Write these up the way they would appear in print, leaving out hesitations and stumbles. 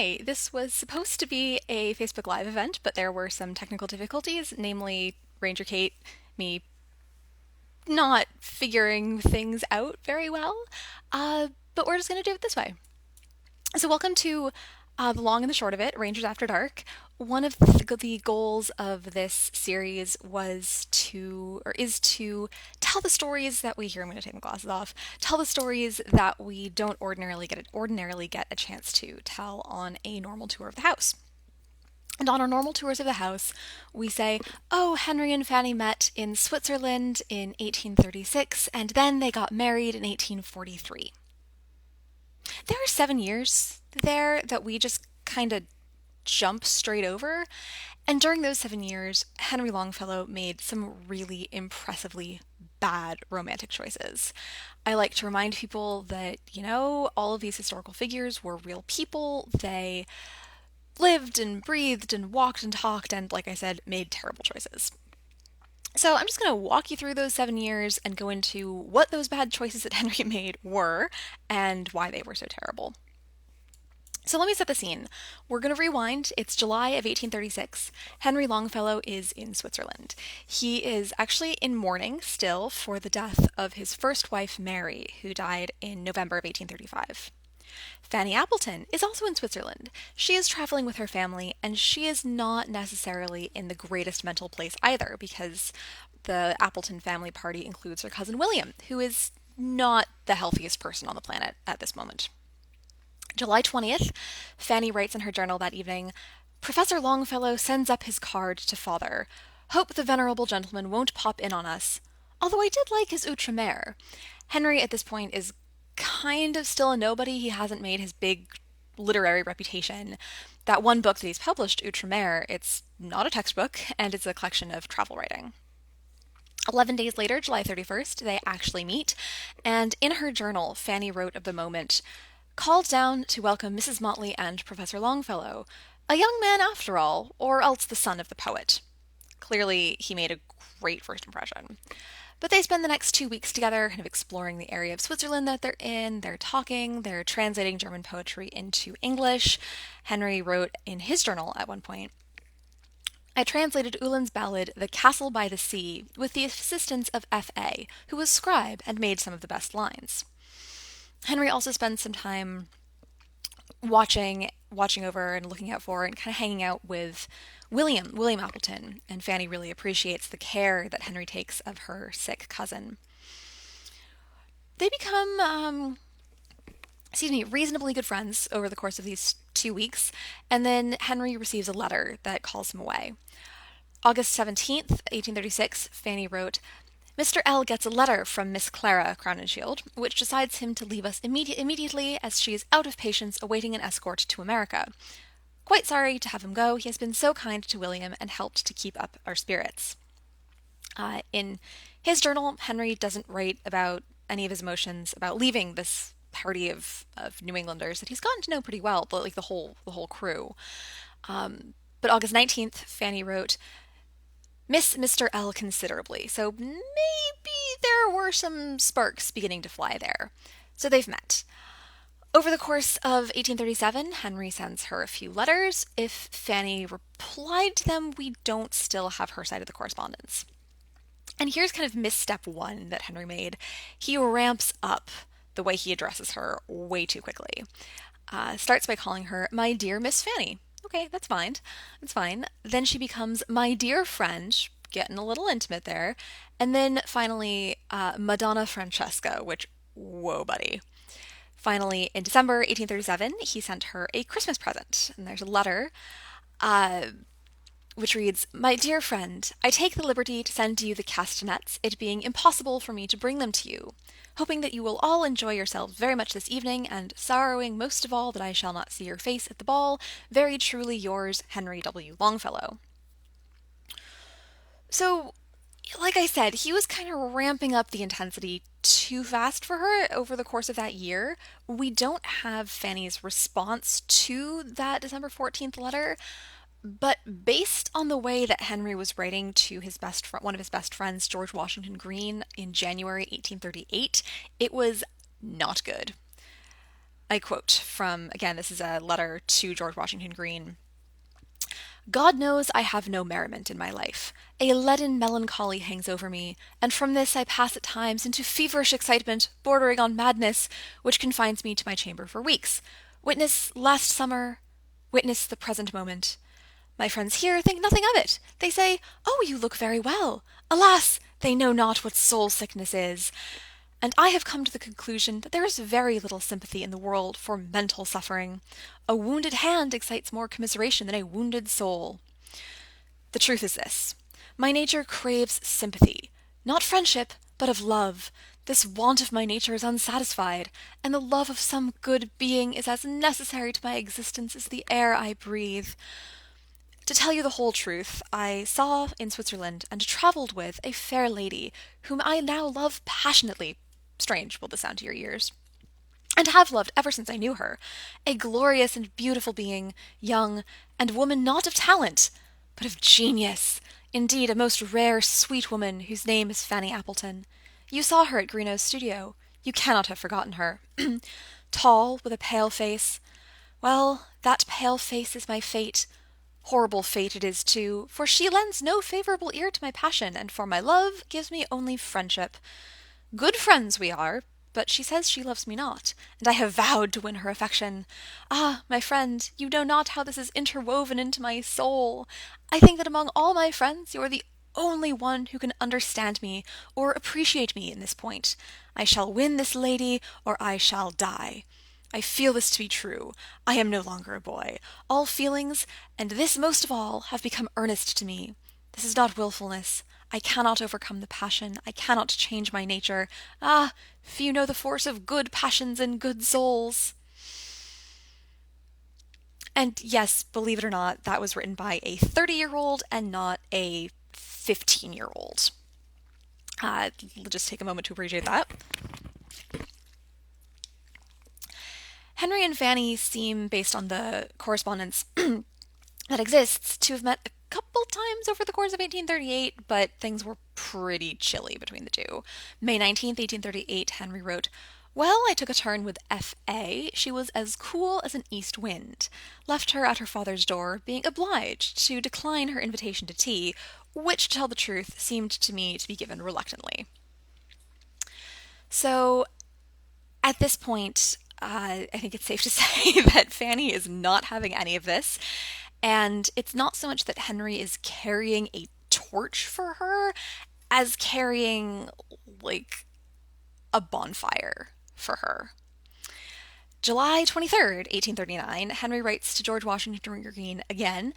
Hi, this was supposed to be a Facebook Live event, but there were some technical difficulties, namely Ranger Kate, me not figuring things out very well. But we're just going to do it this way. So, welcome to the long and the short of it, Rangers After Dark. One of the goals of this series is to tell the stories that we hear. I'm going to take my glasses off. Tell the stories that we don't ordinarily get a chance to tell on a normal tour of the house. And on our normal tours of the house, we say, oh, Henry and Fanny met in Switzerland in 1836, and then they got married in 1843. There are 7 years there that we just kind of jump straight over. And during those 7 years, Henry Longfellow made some really impressively bad romantic choices. I like to remind people that, all of these historical figures were real people. They lived and breathed and walked and talked and, like I said, made terrible choices. So I'm just going to walk you through those 7 years and go into what those bad choices that Henry made were and why they were so terrible. So let me set the scene. We're going to rewind. It's July of 1836. Henry Longfellow is in Switzerland. He is actually in mourning still for the death of his first wife, Mary, who died in November of 1835. Fanny Appleton is also in Switzerland. She is traveling with her family, and she is not necessarily in the greatest mental place either, because the Appleton family party includes her cousin William, who is not the healthiest person on the planet at this moment. July 20th, Fanny writes in her journal that evening, Professor Longfellow sends up his card to father. Hope the venerable gentleman won't pop in on us. Although I did like his outre-mer. Henry at this point is kind of still a nobody. He hasn't made his big literary reputation. That one book that he's published, Outre-mer, it's not a textbook, and it's a collection of travel writing. 11 days later, July 31st, they actually meet, and in her journal, Fanny wrote of the moment, called down to welcome Mrs. Motley and Professor Longfellow, a young man after all, or else the son of the poet. Clearly, he made a great first impression. But they spend the next 2 weeks together, kind of exploring the area of Switzerland that they're in. They're talking, they're translating German poetry into English. Henry wrote in his journal at one point, I translated Uhland's ballad, The Castle by the Sea, with the assistance of F.A., who was scribe and made some of the best lines. Henry also spends some time watching over and looking out for and kind of hanging out with William Appleton, and Fanny really appreciates the care that Henry takes of her sick cousin. They become, reasonably good friends over the course of these 2 weeks, and then Henry receives a letter that calls him away. August 17th, 1836, Fanny wrote, Mr. L gets a letter from Miss Clara Crowninshield, which decides him to leave us immediately as she is out of patience awaiting an escort to America. Quite sorry to have him go. He has been so kind to William and helped to keep up our spirits. In his journal, Henry doesn't write about any of his emotions about leaving this party of New Englanders that he's gotten to know pretty well, like the whole crew. But August 19th, Fanny wrote, Miss Mr. L considerably, so maybe there were some sparks beginning to fly there. So they've met. Over the course of 1837, Henry sends her a few letters. If Fanny replied to them, we don't still have her side of the correspondence. And here's kind of misstep one that Henry made. He ramps up the way he addresses her way too quickly. Starts by calling her, my dear Miss Fanny. Okay, that's fine. That's fine. Then she becomes my dear friend, getting a little intimate there. And then finally, Madonna Francesca, which, whoa, buddy. Finally, in December 1837, he sent her a Christmas present. And there's a letter which reads, My dear friend, I take the liberty to send you the castanets, it being impossible for me to bring them to you. Hoping that you will all enjoy yourselves very much this evening, and sorrowing most of all that I shall not see your face at the ball, very truly yours, Henry W. Longfellow. So, like I said, he was kind of ramping up the intensity too fast for her over the course of that year. We don't have Fanny's response to that December 14th letter, but based on the way that Henry was writing to one of his best friends, George Washington Greene, in January 1838, it was not good. I quote from, again, this is a letter to George Washington Green. God knows I have no merriment in my life. A leaden melancholy hangs over me, and from this I pass at times into feverish excitement bordering on madness, which confines me to my chamber for weeks. Witness last summer, witness the present moment. My friends here think nothing of it. They say, "Oh, you look very well." Alas! They know not what soul sickness is. And I have come to the conclusion that there is very little sympathy in the world for mental suffering. A wounded hand excites more commiseration than a wounded soul. The truth is this: my nature craves sympathy, not friendship, but of love. This want of my nature is unsatisfied, and the love of some good being is as necessary to my existence as the air I breathe. To tell you the whole truth, I saw in Switzerland and travelled with a fair lady, whom I now love passionately. Strange will this sound to your ears, and have loved ever since I knew her. A glorious and beautiful being, young, and woman not of talent, but of genius. Indeed, a most rare, sweet woman, whose name is Fanny Appleton. You saw her at Greenough's studio. You cannot have forgotten her. Tall, with a pale face. Well, that pale face is my fate. Horrible fate it is, too, for she lends no favourable ear to my passion, and for my love gives me only friendship. Good friends we are, but she says she loves me not, and I have vowed to win her affection. Ah, my friend, you know not how this is interwoven into my soul. I think that among all my friends you are the only one who can understand me or appreciate me in this point. I shall win this lady, or I shall die. I feel this to be true. I am no longer a boy. All feelings, and this most of all, have become earnest to me. This is not wilfulness. I cannot overcome the passion. I cannot change my nature. Ah, few know the force of good passions and good souls. And yes, believe it or not, that was written by a 30-year-old and not a 15-year-old. Let's just take a moment to appreciate that. Henry and Fanny seem, based on the correspondence that exists, to have met a couple times over the course of 1838, but things were pretty chilly between the two. May 19th, 1838, Henry wrote, "Well, I took a turn with F.A. She was as cool as an east wind. Left her at her father's door, being obliged to decline her invitation to tea, which, to tell the truth, seemed to me to be given reluctantly." So, at this point, I think it's safe to say that Fanny is not having any of this. And it's not so much that Henry is carrying a torch for her as carrying, like, a bonfire for her. July 23rd, 1839, Henry writes to George Washington Green again,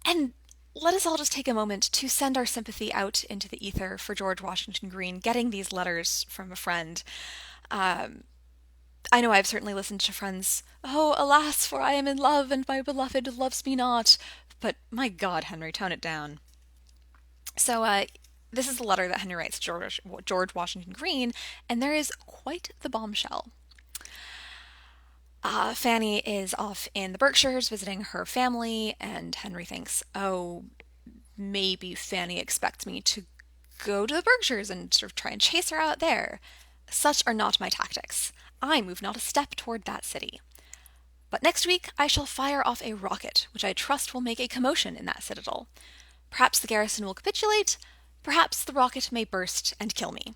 and let us all just take a moment to send our sympathy out into the ether for George Washington Green getting these letters from a friend. I know I've certainly listened to friends, "Oh, alas, for I am in love, and my beloved loves me not." But my God, Henry, tone it down. So, this is the letter that Henry writes to George Washington Green, and there is quite the bombshell. Fanny is off in the Berkshires visiting her family, and Henry thinks, oh, maybe Fanny expects me to go to the Berkshires and sort of try and chase her out there. Such are not my tactics. I move not a step toward that city. But next week I shall fire off a rocket, which I trust will make a commotion in that citadel. Perhaps the garrison will capitulate, perhaps the rocket may burst and kill me.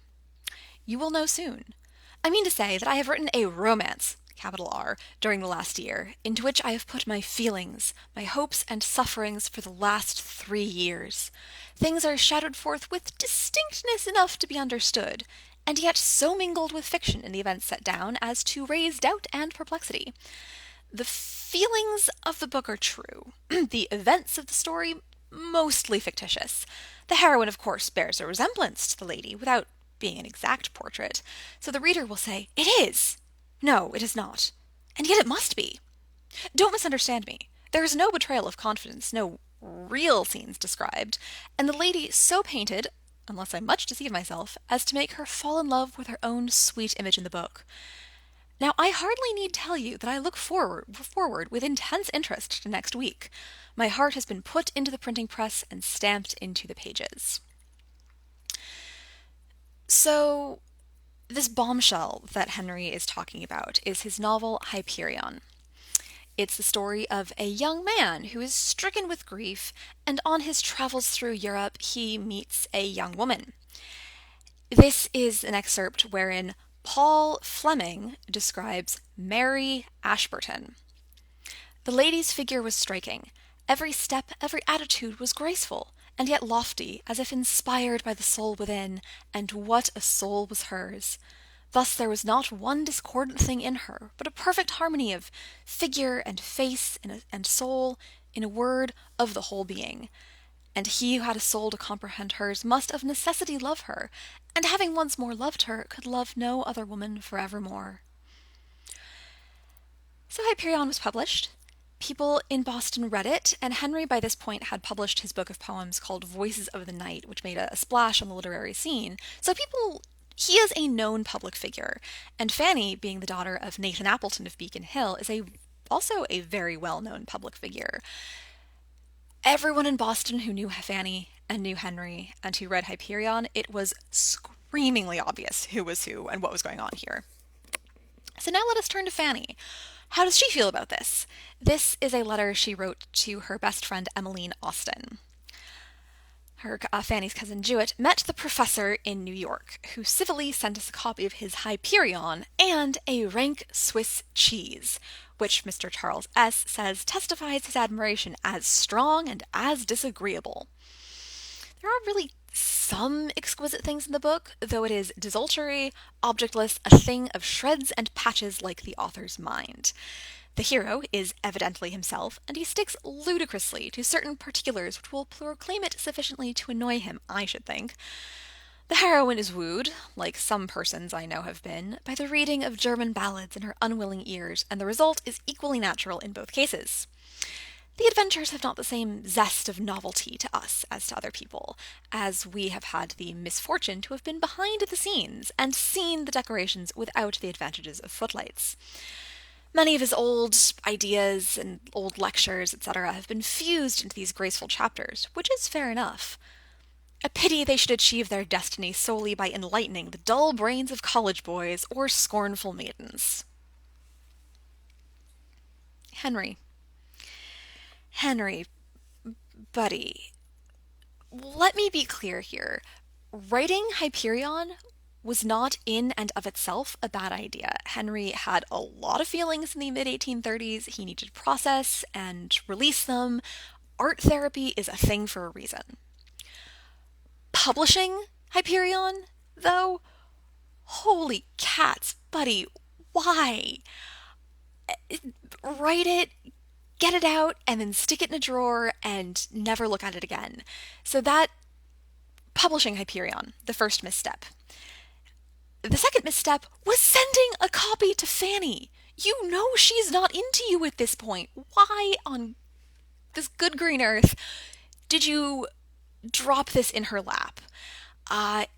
You will know soon. I mean to say that I have written a romance, capital R, during the last year, into which I have put my feelings, my hopes and sufferings for the last 3 years. Things are shadowed forth with distinctness enough to be understood, and yet so mingled with fiction in the events set down as to raise doubt and perplexity. The feelings of the book are true. The events of the story, mostly fictitious. The heroine, of course, bears a resemblance to the lady, without being an exact portrait, so the reader will say, "It is!" No, it is not. And yet it must be. Don't misunderstand me. There is no betrayal of confidence, no real scenes described, and the lady so painted, unless I much deceive myself, as to make her fall in love with her own sweet image in the book. Now, I hardly need tell you that I look forward with intense interest to next week. My heart has been put into the printing press and stamped into the pages. So, This bombshell that Henry is talking about is his novel Hyperion. It's the story of a young man who is stricken with grief, and on his travels through Europe, he meets a young woman. This is an excerpt wherein Paul Fleming describes Mary Ashburton. The lady's figure was striking. Every step, every attitude was graceful, and yet lofty, as if inspired by the soul within, and what a soul was hers! Thus there was not one discordant thing in her, but a perfect harmony of figure and face and soul, in a word, of the whole being. And he who had a soul to comprehend hers must of necessity love her, and having once more loved her, could love no other woman for evermore. So Hyperion was published. People in Boston read it, and Henry by this point had published his book of poems called Voices of the Night, which made a splash on the literary scene. So he is a known public figure, and Fanny, being the daughter of Nathan Appleton of Beacon Hill, is also a very well-known public figure. Everyone in Boston who knew Fanny and knew Henry and who read Hyperion, it was screamingly obvious who was who and what was going on here. So now let us turn to Fanny. How does she feel about this? This is a letter she wrote to her best friend Emmeline Austen. Her Fanny's cousin Jewett met the professor in New York, who civilly sent us a copy of his Hyperion and a rank Swiss cheese, which Mr. Charles S. says testifies his admiration as strong and as disagreeable. There are really some exquisite things in the book, though it is desultory, objectless, a thing of shreds and patches like the author's mind. The hero is evidently himself, and he sticks ludicrously to certain particulars which will proclaim it sufficiently to annoy him, I should think. The heroine is wooed, like some persons I know have been, by the reading of German ballads in her unwilling ears, and the result is equally natural in both cases. The adventures have not the same zest of novelty to us as to other people, as we have had the misfortune to have been behind the scenes and seen the decorations without the advantages of footlights. Many of his old ideas and old lectures, etc., have been fused into these graceful chapters, which is fair enough. A pity they should achieve their destiny solely by enlightening the dull brains of college boys or scornful maidens. Henry, buddy, let me be clear here. Writing Hyperion was not in and of itself a bad idea. Henry had a lot of feelings in the mid-1830s. He needed to process and release them. Art therapy is a thing for a reason. Publishing Hyperion, though? Holy cats, buddy, why? Write it, get it out, and then stick it in a drawer and never look at it again. So that, publishing Hyperion, the first misstep. The second misstep was sending a copy to Fanny. You know she's not into you at this point. Why on this good green earth did you drop this in her lap?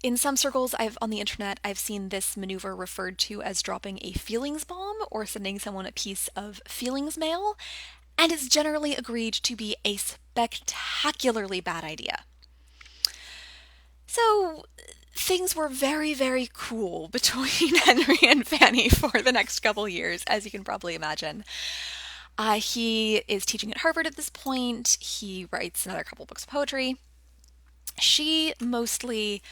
In some circles on the internet, I've seen this maneuver referred to as dropping a feelings bomb or sending someone a piece of feelings mail, and it's generally agreed to be a spectacularly bad idea. So things were very, very cool between Henry and Fanny for the next couple years, as you can probably imagine. He is teaching at Harvard at this point. He writes another couple books of poetry. She mostly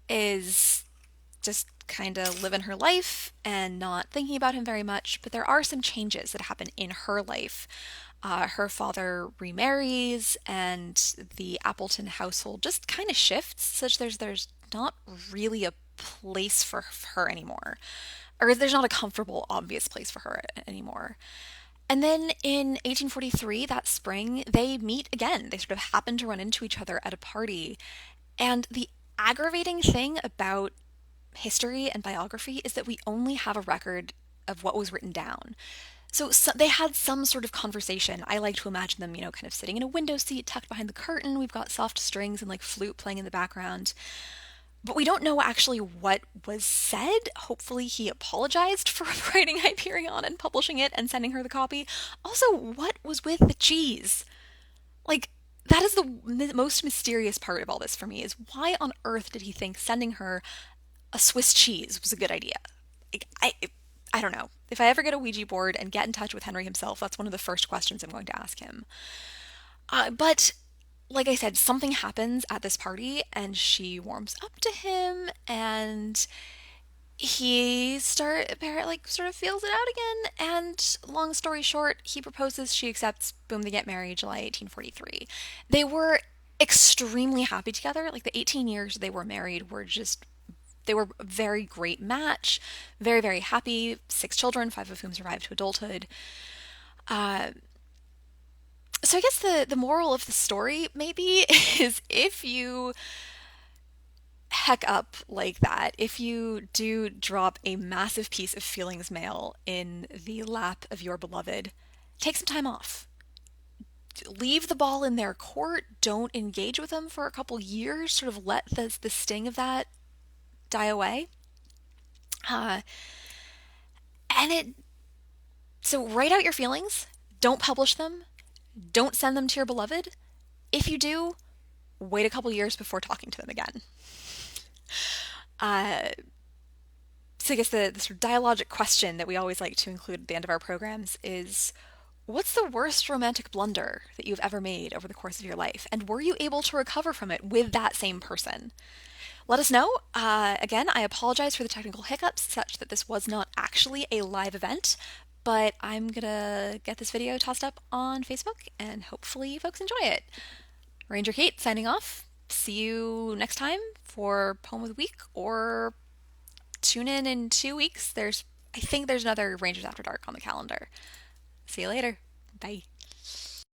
is just kind of living her life and not thinking about him very much, but there are some changes that happen in her life. Her father remarries, and the Appleton household just kind of shifts, such there's not really a place for her anymore. Or there's not a comfortable, obvious place for her anymore. And then in 1843, that spring, they meet again. They sort of happen to run into each other at a party. And the aggravating thing about history and biography is that we only have a record of what was written down. So they had some sort of conversation. I like to imagine them, kind of sitting in a window seat tucked behind the curtain. We've got soft strings and like flute playing in the background. But we don't know actually what was said. Hopefully he apologized for writing Hyperion and publishing it and sending her the copy. Also, what was with the cheese? That is the most mysterious part of all this for me, is why on earth did he think sending her A Swiss cheese was a good idea. I, I, I don't know. If I ever get a Ouija board and get in touch with Henry himself, that's one of the first questions I'm going to ask him. But like I said, something happens at this party and she warms up to him and he sort of feels it out again, and long story short, he proposes, she accepts, boom, they get married July 1843. They were extremely happy together. Like the 18 years they were married were just they were a very great match, very, very happy. Six children, five of whom survived to adulthood. Uh, so I guess the moral of the story maybe is if you heck up like that, if you do drop a massive piece of feelings mail in the lap of your beloved, take some time off. Leave the ball in their court. Don't engage with them for a couple years. Sort of let the sting of that die away. Uh, and it so write out your feelings. Don't publish them. Don't send them to your beloved. If you do, wait a couple years before talking to them again. Uh, so I guess the sort of dialogic question that we always like to include at the end of our programs is, what's the worst romantic blunder that you've ever made over the course of your life? And were you able to recover from it with that same person? Let us know. Again, I apologize for the technical hiccups, such that this was not actually a live event, but I'm gonna get this video tossed up on Facebook and hopefully folks enjoy it. Ranger Kate signing off. See you next time for Poem of the Week, or tune in 2 weeks. I think there's another Rangers After Dark on the calendar. See you later. Bye.